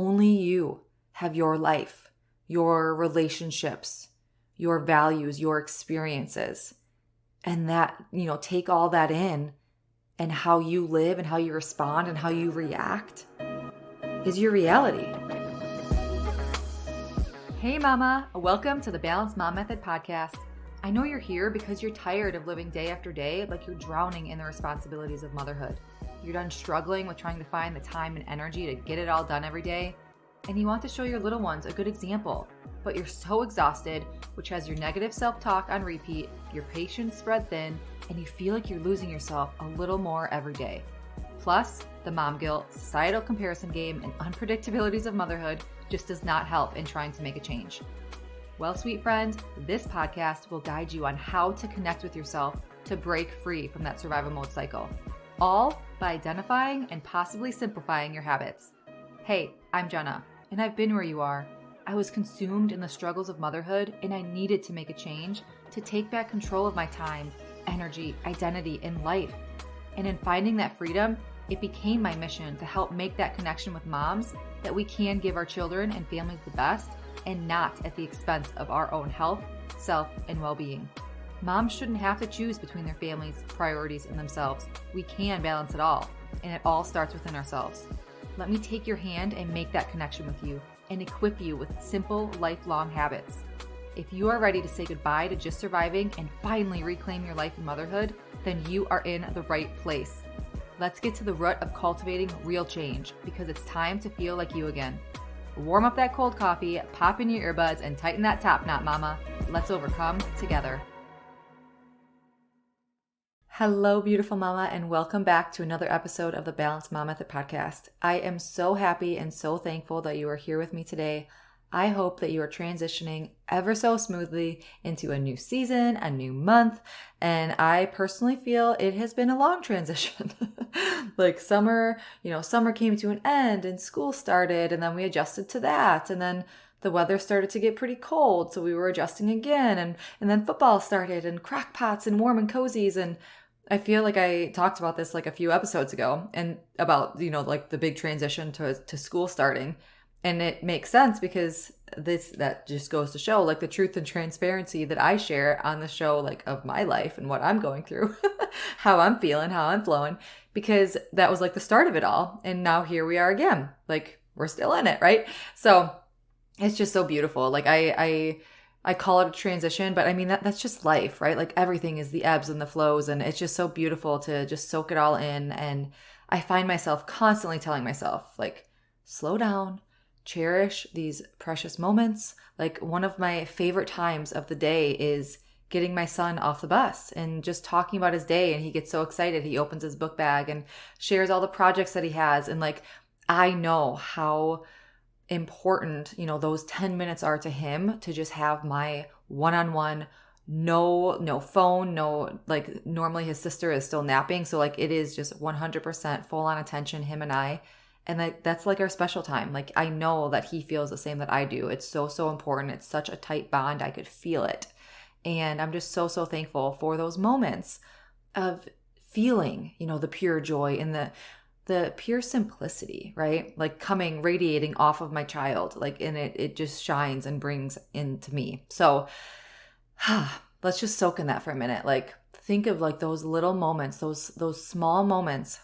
Only you have your life, your relationships, your values, your experiences. And that, take all that in, and how you live and how you respond and how you react is your reality. Hey mama, welcome to the Balanced Mom Method podcast. I know you're here because you're tired of living day after day like you're drowning in the responsibilities of motherhood. You're done struggling with trying to find the time and energy to get it all done every day. And you want to show your little ones a good example, but you're so exhausted, which has your negative self-talk on repeat, your patience spread thin, and you feel like you're losing yourself a little more every day. Plus, the mom guilt, societal comparison game, and unpredictabilities of motherhood just does not help in trying to make a change. Well, sweet friend, this podcast will guide you on how to connect with yourself to break free from that survival mode cycle, all by identifying and possibly simplifying your habits. Hey, I'm Jenna, and I've been where you are. I was consumed in the struggles of motherhood, and I needed to make a change to take back control of my time, energy, identity, and life. And in finding that freedom, it became my mission to help make that connection with moms that we can give our children and families the best, and not at the expense of our own health, self, and well-being. Moms shouldn't have to choose between their families, priorities, and themselves. We can balance it all, and it all starts within ourselves. Let me take your hand and make that connection with you and equip you with simple, lifelong habits. If you are ready to say goodbye to just surviving and finally reclaim your life in motherhood, then you are in the right place. Let's get to the root of cultivating real change, because it's time to feel like you again. Warm up that cold coffee, pop in your earbuds, and tighten that top knot, mama. Let's overcome together. Hello, beautiful mama, and welcome back to another episode of the Balanced Mom Method podcast. I am so happy and so thankful that you are here with me today. I hope that you are transitioning ever so smoothly into a new season, a new month, and I personally feel it has been a long transition. Like summer came to an end and school started, and then we adjusted to that, and then the weather started to get pretty cold, so we were adjusting again, and then football started, and crock pots and warm and cozies, and I feel like I talked about this like a few episodes ago, and about, like the big transition to school starting. And it makes sense because that just goes to show like the truth and transparency that I share on the show, like of my life and what I'm going through, how I'm feeling, how I'm flowing, because that was like the start of it all. And now here we are again, like we're still in it, right? So it's just so beautiful. Like I call it a transition, but I mean, that's just life, right? Like everything is the ebbs and the flows, and it's just so beautiful to just soak it all in. And I find myself constantly telling myself, like, slow down, cherish these precious moments. Like one of my favorite times of the day is getting my son off the bus and just talking about his day. And he gets so excited. He opens his book bag and shares all the projects that he has. And like, I know how important, those 10 minutes are to him, to just have my one-on-one, no phone, no, like normally his sister is still napping. So like it is just 100% full on attention, him and I. And that's like our special time. Like I know that he feels the same that I do. It's so, so important. It's such a tight bond. I could feel it. And I'm just so, so thankful for those moments of feeling, the pure joy and the pure simplicity, right? Like radiating off of my child, like, and it just shines and brings into me. So let's just soak in that for a minute. Like think of like those little moments, those small moments,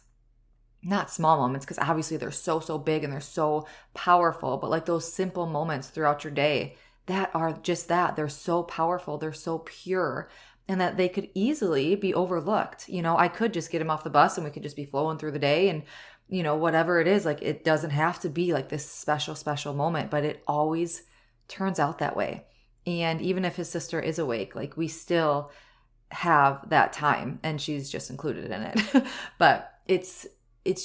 not small moments, because obviously they're so, so big and they're so powerful, but like those simple moments throughout your day that are just that. They're so powerful. They're so pure, and that they could easily be overlooked. I could just get him off the bus and we could just be flowing through the day, and, whatever it is, like it doesn't have to be like this special, special moment, but it always turns out that way. And even if his sister is awake, like we still have that time, and she's just included in it. But it's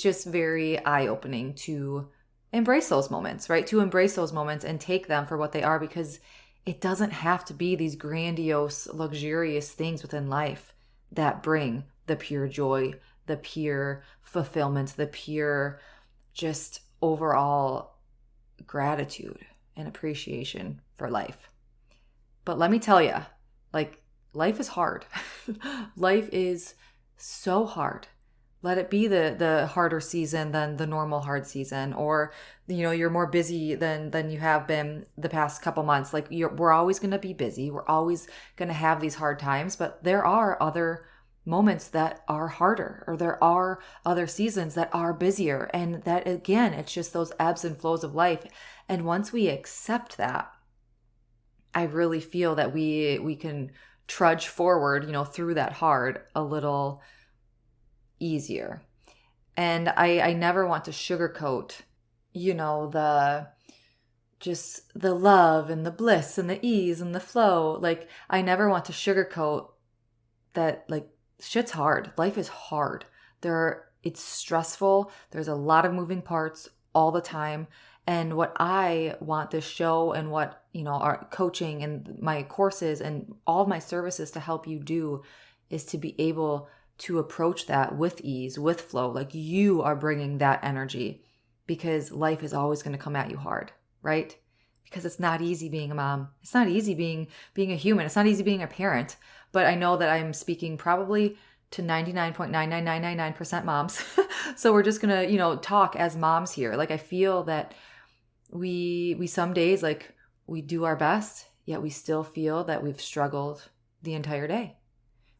just very eye-opening to embrace those moments, right? To embrace those moments and take them for what they are, because it doesn't have to be these grandiose, luxurious things within life that bring the pure joy, the pure fulfillment, the pure just overall gratitude and appreciation for life. But let me tell you, like life is hard. Life is so hard. Let it be the harder season than the normal hard season, or you're more busy than you have been the past couple months. Like we're always going to be busy. We're always going to have these hard times, but there are other moments that are harder, or there are other seasons that are busier. And that, again, it's just those ebbs and flows of life. And once we accept that, I really feel that we can trudge forward, through that hard a little easier. And I never want to sugarcoat, the just the love and the bliss and the ease and the flow. Like, I never want to sugarcoat that, like, shit's hard. Life is hard. It's stressful. There's a lot of moving parts all the time. And what I want this show and what, our coaching and my courses and all of my services to help you do is to be able to approach that with ease, with flow. Like, you are bringing that energy, because life is always going to come at you hard, right? Because it's not easy being a mom. It's not easy being a human. It's not easy being a parent. But I know that I'm speaking probably to 99.99999% moms. So we're just going to, talk as moms here. Like, I feel that we some days, like, we do our best, yet we still feel that we've struggled the entire day.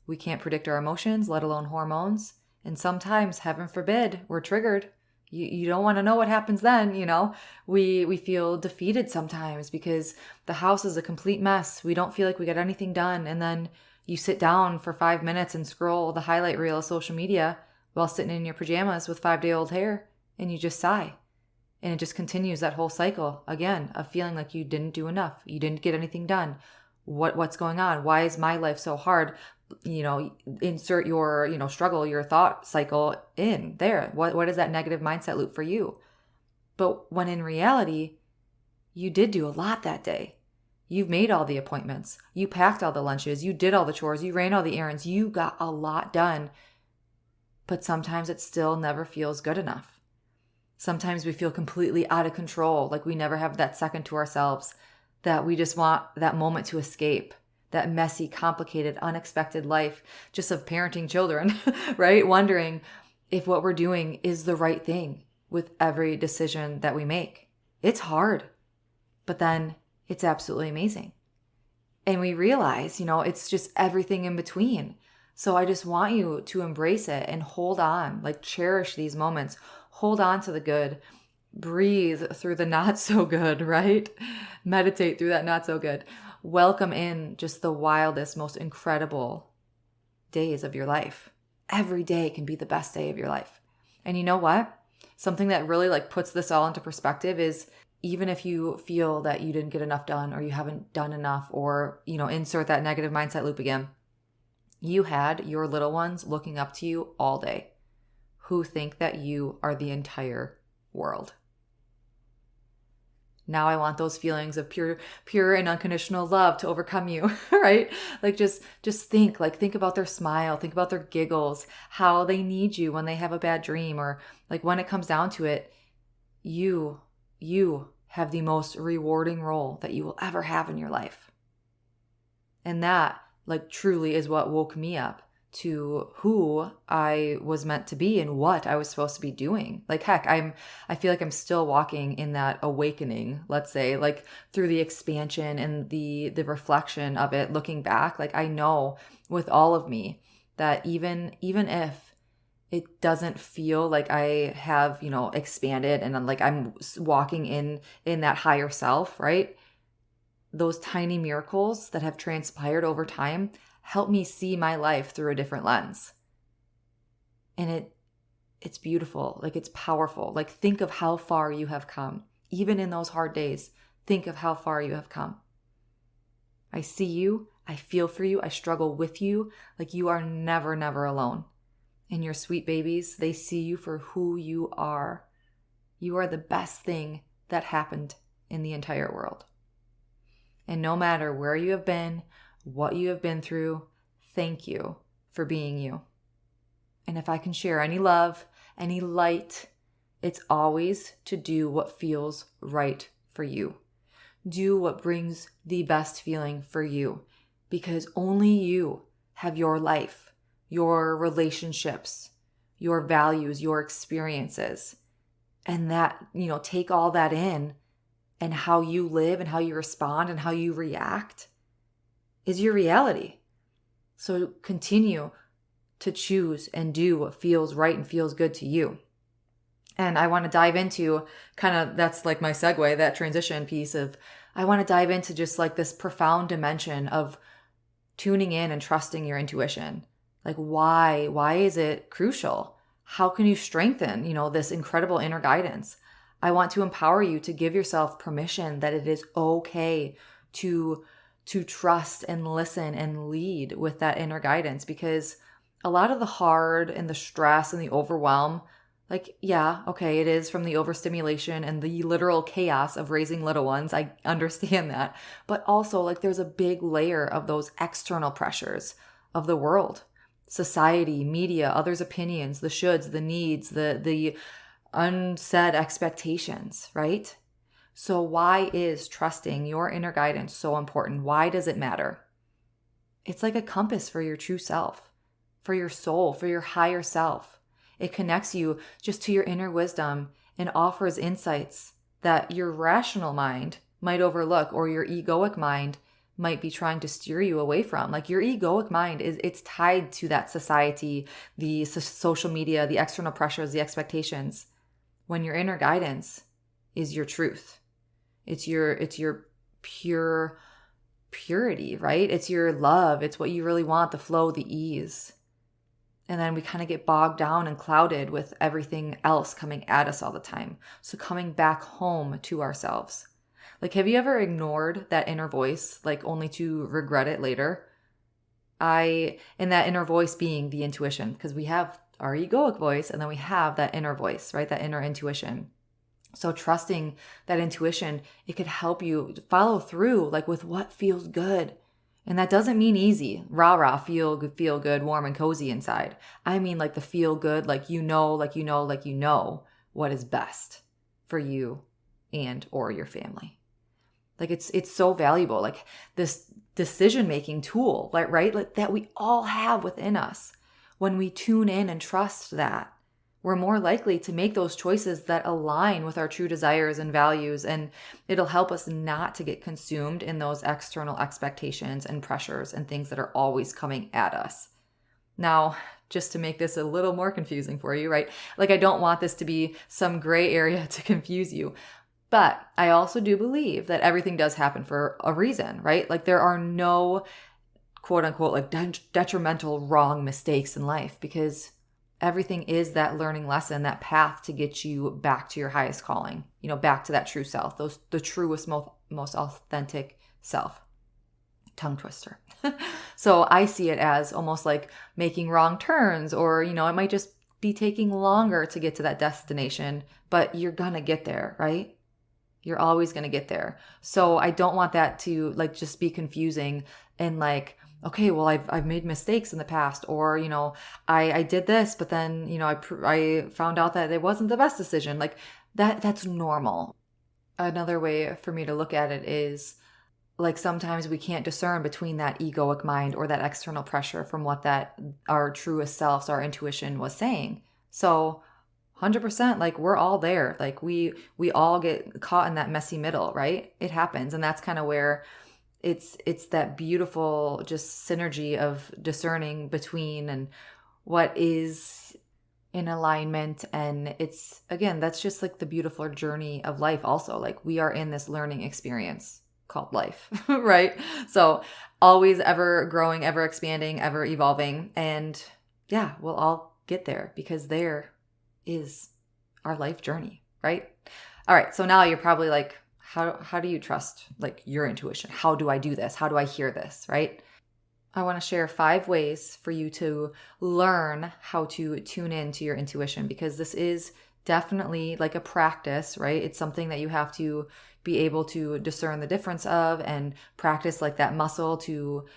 We can't predict our emotions, let alone hormones. And sometimes, heaven forbid, we're triggered. You don't want to know what happens then, We feel defeated sometimes because the house is a complete mess. We don't feel like we got anything done. And then you sit down for 5 minutes and scroll the highlight reel of social media while sitting in your pajamas with 5-day-old hair, and you just sigh. And it just continues that whole cycle again of feeling like you didn't do enough. You didn't get anything done. What's going on? Why is my life so hard? Insert your, struggle, your thought cycle in there. What is that negative mindset loop for you? But when in reality, you did do a lot that day. You've made all the appointments. You packed all the lunches. You did all the chores. You ran all the errands. You got a lot done. But sometimes it still never feels good enough. Sometimes we feel completely out of control, like we never have that second to ourselves, that we just want that moment to escape, that messy, complicated, unexpected life just of parenting children, right? Wondering if what we're doing is the right thing with every decision that we make. It's hard, but then it's absolutely amazing. And we realize, it's just everything in between. So I just want you to embrace it and hold on, like, cherish these moments. Hold on to the good. Breathe through the not so good, right? Meditate through that not so good. Welcome in just the wildest, most incredible days of your life. Every day can be the best day of your life. And you know what? Something that really, like, puts this all into perspective is, even if you feel that you didn't get enough done, or you haven't done enough, or, insert that negative mindset loop again, you had your little ones looking up to you all day, who think that you are the entire world. Now I want those feelings of pure and unconditional love to overcome you, right? Like, just think about their smile, think about their giggles, how they need you when they have a bad dream, or, like, when it comes down to it, you have the most rewarding role that you will ever have in your life. And that, like, truly is what woke me up to who I was meant to be and what I was supposed to be doing. Like, heck, I feel like I'm still walking in that awakening, let's say, like, through the expansion and the reflection of it, looking back. Like, I know with all of me that even if it doesn't feel like I have, expanded and like I'm walking in that higher self, right? Those tiny miracles that have transpired over time help me see my life through a different lens. And it's beautiful. Like, it's powerful. Like, think of how far you have come. Even in those hard days, think of how far you have come. I see you. I feel for you. I struggle with you. Like, you are never, never alone. And your sweet babies, they see you for who you are. You are the best thing that happened in the entire world. And no matter where you have been, what you have been through, thank you for being you. And if I can share any love, any light, it's always to do what feels right for you. Do what brings the best feeling for you, because only you have your life, your relationships, your values, your experiences, and that, take all that in, and how you live and how you respond and how you react is your reality. So continue to choose and do what feels right and feels good to you. And I want to dive into that's like my segue, that transition piece of, I want to dive into just like this profound dimension of tuning in and trusting your intuition. Like why is it crucial? How can you strengthen, this incredible inner guidance? I want to empower you to give yourself permission that it is okay to trust and listen and lead with that inner guidance, because a lot of the hard and the stress and the overwhelm, like, yeah, okay, it is from the overstimulation and the literal chaos of raising little ones. I understand that. But also, like, there's a big layer of those external pressures of the world, society, media, others' opinions, the shoulds, the needs, the unsaid expectations, right? So why is trusting your inner guidance so important? Why does it matter? It's like a compass for your true self, for your soul, for your higher self. It connects you just to your inner wisdom and offers insights that your rational mind might overlook, or your egoic mind might be trying to steer you away from. Like, your egoic mind it's tied to that society, the social media, the external pressures, the expectations, when your inner guidance is your truth. It's your purity, right? It's your love. It's what you really want, the flow, the ease. And then we kind of get bogged down and clouded with everything else coming at us all the time. So coming back home to ourselves. Like, have you ever ignored that inner voice, like only to regret it later? And that inner voice being the intuition, because we have our egoic voice and then we have that inner voice, right? That inner intuition. So trusting that intuition, it could help you follow through, like, with what feels good. And that doesn't mean easy, rah, feel good, warm and cozy inside. I mean like the feel good, like you know what is best for you and or your family. Like, it's so valuable, like this decision-making tool, like, right? Like, that we all have within us. When we tune in and trust that, we're more likely to make those choices that align with our true desires and values, and it'll help us not to get consumed in those external expectations and pressures and things that are always coming at us. Now, just to make this a little more confusing for you, right? Like, I don't want this to be some gray area to confuse you, but I also do believe that everything does happen for a reason, right? Like, there are no quote unquote like detrimental wrong mistakes in life, because everything is that learning lesson, that path to get you back to your highest calling, back to that true self, the truest, most authentic self. Tongue twister. So I see it as almost like making wrong turns, or, it might just be taking longer to get to that destination, but you're going to get there, right? You're always going to get there. So I don't want that to like just be confusing and like, okay, well, I've made mistakes in the past, or, I did this, but then, I found out that it wasn't the best decision. Like, that's normal. Another way for me to look at it is, like, sometimes we can't discern between that egoic mind or that external pressure from what our truest selves, our intuition was saying. So 100%, like, we're all there. Like, we all get caught in that messy middle, right? It happens. And that's kind of where it's that beautiful just synergy of discerning between and what is in alignment. And it's, again, that's just like the beautiful journey of life also. Like, we are in this learning experience called life, right? So always ever growing, ever expanding, ever evolving. And yeah, we'll all get there, because there is our life journey, right? All right. So now you're probably like, how do you trust like your intuition? How do I do this? How do I hear this, right? I want to share 5 ways for you to learn how to tune in to your intuition, because this is definitely like a practice, right? It's something that you have to be able to discern the difference of and practice like that muscle to,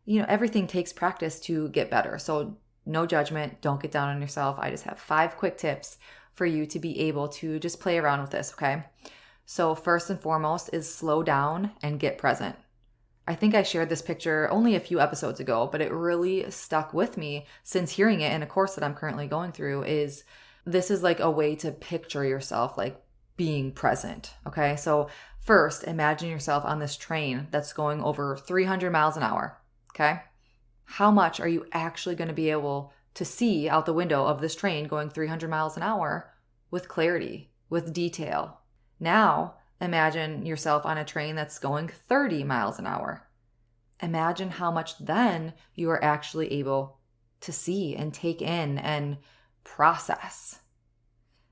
everything takes practice to get better. So no judgment. Don't get down on yourself. I just have 5 quick tips for you to be able to just play around with this, okay? So first and foremost is slow down and get present. I think I shared this picture only a few episodes ago, but it really stuck with me since hearing it in a course that I'm currently going through. Is this is like a way to picture yourself like being present. Okay. So first, imagine yourself on this train that's going over 300 miles an hour. Okay. How much are you actually going to be able to see out the window of this train going 300 miles an hour with clarity, with detail? Now, imagine yourself on a train that's going 30 miles an hour. Imagine how much then you are actually able to see and take in and process.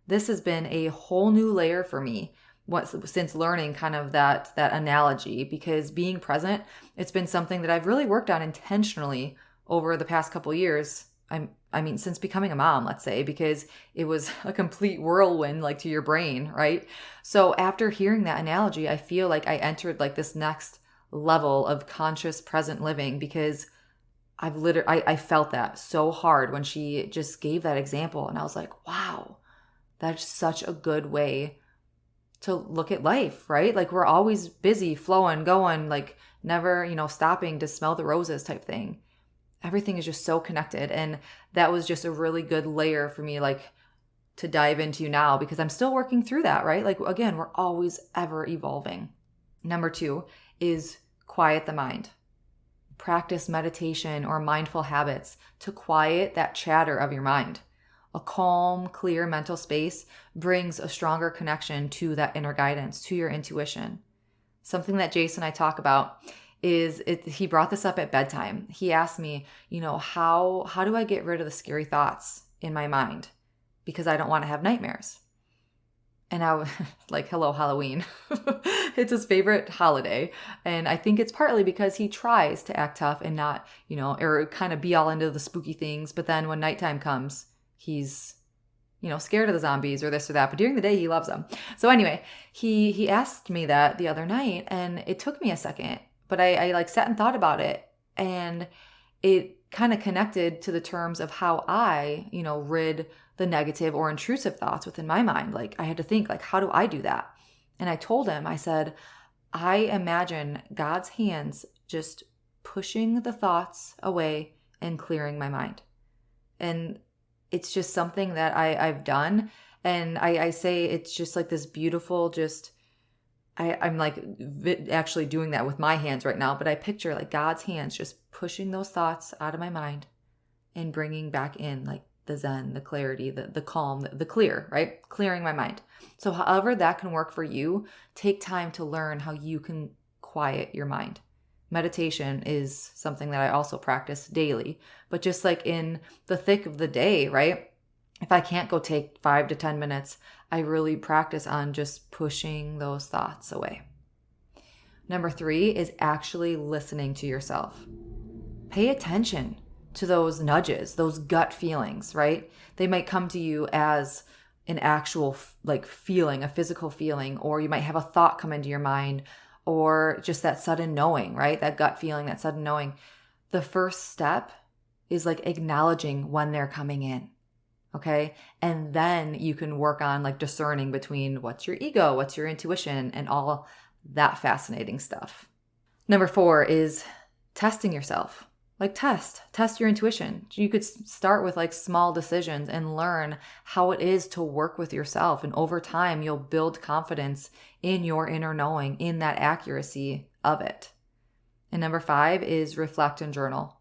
This has been a whole new layer for me since learning kind of that analogy, because being present, it's been something that I've really worked on intentionally over the past couple of years. I mean, since becoming a mom, let's say, because it was a complete whirlwind, like to your brain, right? So after hearing that analogy, I feel like I entered like this next level of conscious present living, because I felt that so hard when she just gave that example. And I was like, wow, that's such a good way to look at life, right? Like we're always busy, flowing, going, like never, stopping to smell the roses type thing. Everything is just so connected. And that was just a really good layer for me, like to dive into now, because I'm still working through that, right? Like, again, we're always ever evolving. Number 2 is quiet the mind. Practice meditation or mindful habits to quiet that chatter of your mind. A calm, clear mental space brings a stronger connection to that inner guidance, to your intuition. Something that Jason and I talk about is he brought this up at bedtime. He asked me, how do I get rid of the scary thoughts in my mind? Because I don't want to have nightmares. And I was like, hello, Halloween. It's his favorite holiday. And I think it's partly because he tries to act tough and not, or kind of be all into the spooky things. But then when nighttime comes, he's, scared of the zombies or this or that. But during the day, he loves them. So anyway, he asked me that the other night, and it took me a second. But I like sat and thought about it, and it kind of connected to the terms of how I, rid the negative or intrusive thoughts within my mind. Like I had to think, like, how do I do that? And I told him, I said, I imagine God's hands just pushing the thoughts away and clearing my mind. And it's just something that I've done. And I say it's just like this beautiful, I'm like actually doing that with my hands right now, but I picture like God's hands just pushing those thoughts out of my mind and bringing back in like the zen, the clarity, the calm, the clear, right? Clearing my mind. So however that can work for you, take time to learn how you can quiet your mind. Meditation is something that I also practice daily, but just like in the thick of the day, right? If I can't go take 5 to 10 minutes, I really practice on just pushing those thoughts away. Number 3 is actually listening to yourself. Pay attention to those nudges, those gut feelings, right? They might come to you as an actual like feeling, a physical feeling, or you might have a thought come into your mind, or just that sudden knowing, right? That gut feeling, that sudden knowing. The first step is like acknowledging when they're coming in. Okay. And then you can work on like discerning between what's your ego, what's your intuition, and all that fascinating stuff. Number 4 is testing yourself. Like test your intuition. You could start with like small decisions and learn how it is to work with yourself. And over time, you'll build confidence in your inner knowing, in that accuracy of it. And number 5 is reflect and journal.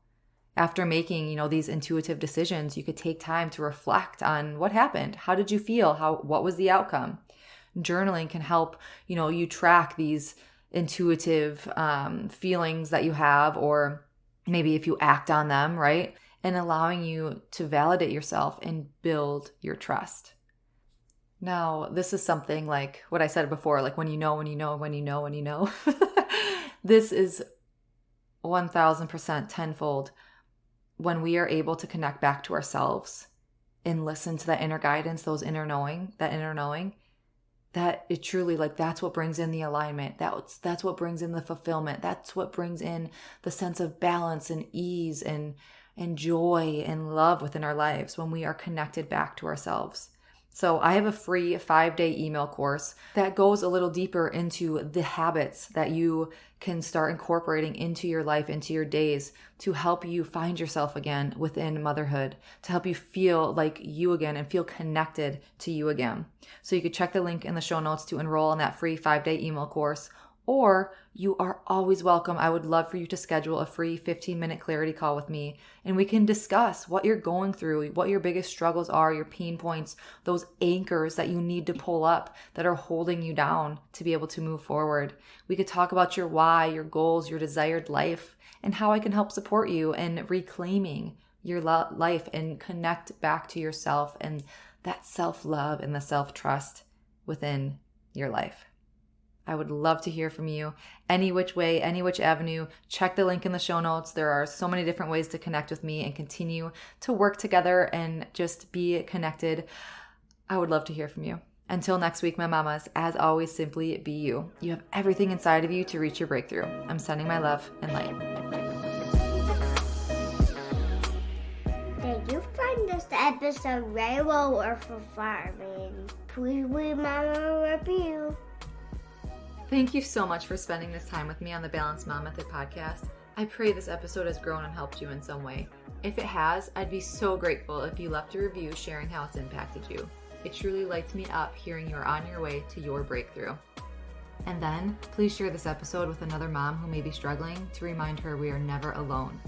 After making, these intuitive decisions, you could take time to reflect on what happened. How did you feel? What was the outcome? Journaling can help, you track these intuitive feelings that you have, or maybe if you act on them, right? And allowing you to validate yourself and build your trust. Now, this is something like what I said before, like when you know. This is 1000% tenfold when we are able to connect back to ourselves and listen to that inner guidance, that inner knowing, that it truly, like, that's what brings in the alignment. That's what brings in the fulfillment. That's what brings in the sense of balance and ease and joy and love within our lives when we are connected back to ourselves. So I have a free 5-day email course that goes a little deeper into the habits that you can start incorporating into your life, into your days, to help you find yourself again within motherhood, to help you feel like you again and feel connected to you again. So you could check the link in the show notes to enroll in that free 5-day email course. Or you are always welcome. I would love for you to schedule a free 15-minute clarity call with me, and we can discuss what you're going through, what your biggest struggles are, your pain points, those anchors that you need to pull up that are holding you down to be able to move forward. We could talk about your why, your goals, your desired life, and how I can help support you in reclaiming your life and connect back to yourself and that self-love and the self-trust within your life. I would love to hear from you any which way, any which avenue. Check the link in the show notes. There are so many different ways to connect with me and continue to work together and just be connected. I would love to hear from you. Until next week, my mamas, as always, simply be you. You have everything inside of you to reach your breakthrough. I'm sending my love and light. Did you find this episode very well or for farming? Please leave Mama a review. Thank you so much for spending this time with me on the Balanced Mom Method podcast. I pray this episode has grown and helped you in some way. If it has, I'd be so grateful if you left a review sharing how it's impacted you. It truly lights me up hearing you're on your way to your breakthrough. And then, please share this episode with another mom who may be struggling to remind her we are never alone.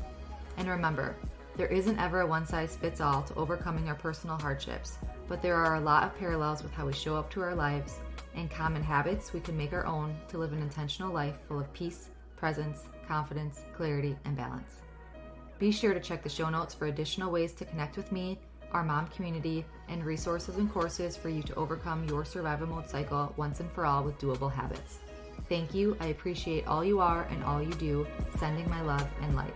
And remember, there isn't ever a one-size-fits-all to overcoming our personal hardships, but there are a lot of parallels with how we show up to our lives and common habits we can make our own to live an intentional life full of peace, presence, confidence, clarity, and balance. Be sure to check the show notes for additional ways to connect with me, our mom community, and resources and courses for you to overcome your survival mode cycle once and for all with doable habits. Thank you. I appreciate all you are and all you do. Sending my love and light.